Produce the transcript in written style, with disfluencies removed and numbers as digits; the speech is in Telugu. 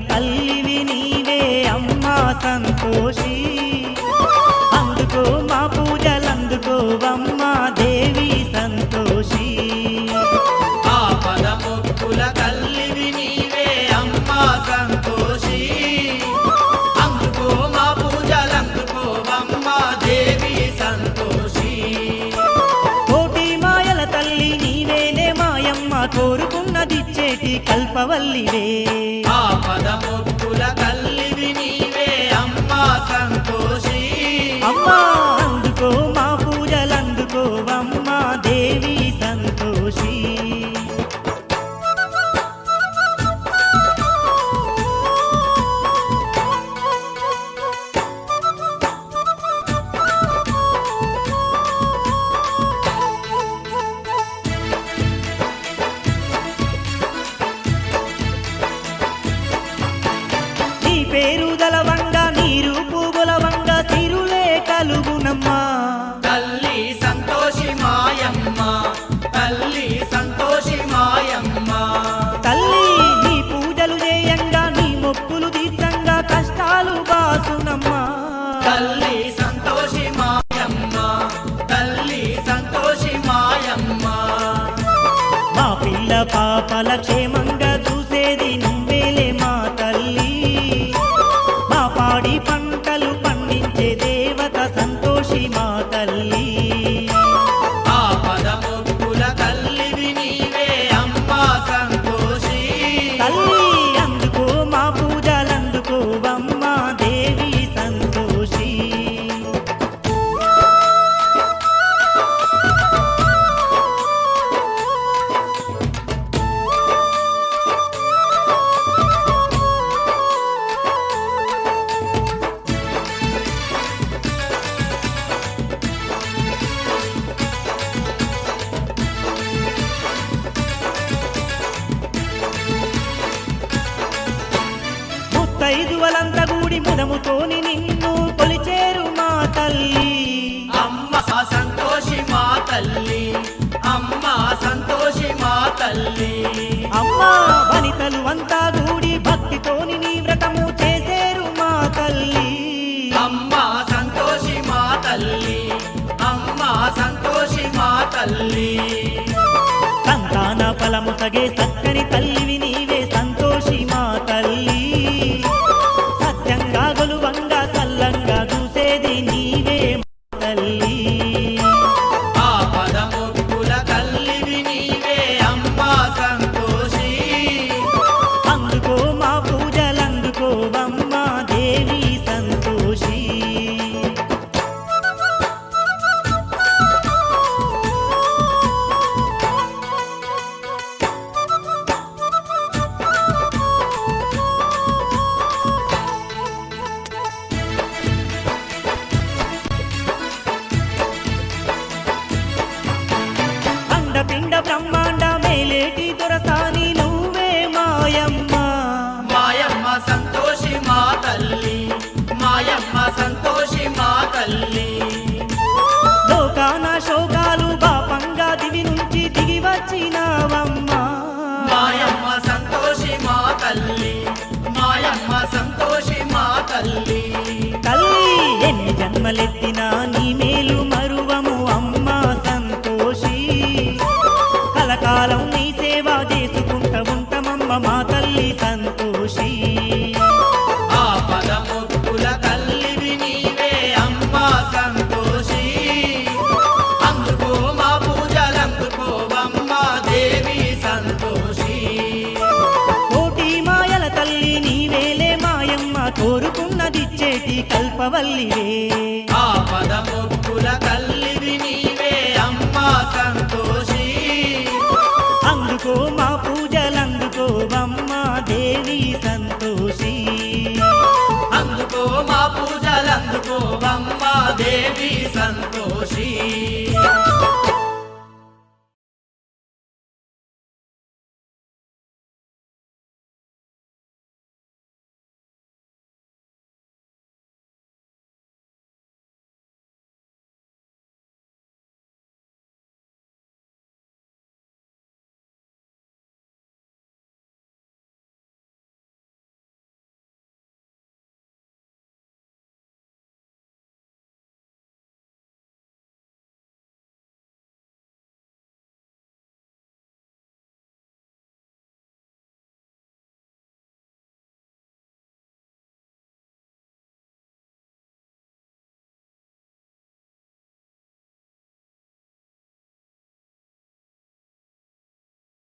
తల్లివి నీవే అమ్మా సంతోషి అందుకో మా పూజలందుకోవమ్మా దేవి సంతోషి ఆపద మొక్కుల తల్లివి నీవే అమ్మా సంతోషి అందుకో మా పూజలందుకోవమ్మా దేవి సంతోషి కోటి మాయల తల్లి నీవేనే మాయమ్మ కోరుకున్నదిచ్చేటి కల్పవల్లివే ఆపద మొక్కుల తల్లివి నీవే అమ్మా సంతోషి అమ్మా అందుకో మా పూజలందుకోవమ్మా దేవి సంతోషి నీ పేరు గలవంగా నీరు పూగులవంగా సిరులే కలుగునమ్మా తల్లి సంతోషి మాయమ్మ తల్లి సంతోషి మాయమ్మ తల్లి నీ పూజలు చేయంగా నీ మొక్కులు తీర్చంగా కష్టాలు బాసునమ్మా తల్లి సంతోషి మాయమ్మ తల్లి సంతోషి మాయమ్మ మా పిల్ల పాపల క్షేమంగా చూసేది నువ్వేలే మా తల్లి మా పాడి పంటలు పండించే దేవత సంతోషి మా తల్లి ఆపద మొక్కుల తల్లివి నీవే అమ్మా సంతోషి తల్లి అందుకో మా పూజలందుకోవమ్మా దేవి సంతోషి ముత్తైదువలంత గూడి ముదముతోని నిన్ను కొలిచేరు మా తల్లి అమ్మ సంతోషి మా తల్లి అమ్మ సంతోషి మా తల్లి అమ్మా వనితలు అంతా గూడి భక్తితోని నీ వ్రతము చేసేరు మా తల్లి అమ్మ సంతోషి మా తల్లి అమ్మ సంతోషి మా తల్లి సంతాన ఫలము సగే చక్కని తల్లివి నీవే సంతోషి మా తల్లి సత్యంగా గొలువంగా చల్లంగా చూసేది నీవే మా తల్లి ఆపద మొక్కుల తల్లివి నీవే అమ్మా సంతోషి అందుకో మా పూజలందుకోవమ్మా దేవి సంతోషి అండపిండ బ్రహ్మాండ మేలేటి దొరసాని నువ్వే మాయమ్మ మాయమ్మ సంతోషి మా తల్లి మాయమ్మ సంతోషి మా తల్లి లోకాన శోకాలు పాపంగా దివి నుంచి దిగి వచ్చినావమ్మా మాయమ్మ సంతోషి మా తల్లి మాయమ్మ సంతోషి మా తల్లి తల్లి ఎన్ని జన్మలెత్తినా నీ మేలు మరువము అమ్మా సంతోషి కలకాలం నీ సేవ చేసుకుంటా ఉంటామమ్మ మా తల్లి సంతోషి ఆపద మొక్కుల తల్లివి నీవే అమ్మా సంతోషి అందుకో మా పూజలందుకోవమ్మా దేవి సంతోషి కోటి మాయల తల్లి నీవేలే మాయమ్మ కోరుకున్నదిచ్చేటి కల్పవల్లివే ఆపద మొక్కుల తల్లివి నీవే అమ్మా సంతోషి అందుకో మా పూజలందుకోవమ్మా దేవి సంతోషి అందుకో మా పూజలందుకోవమ్మా దేవి సంతోషి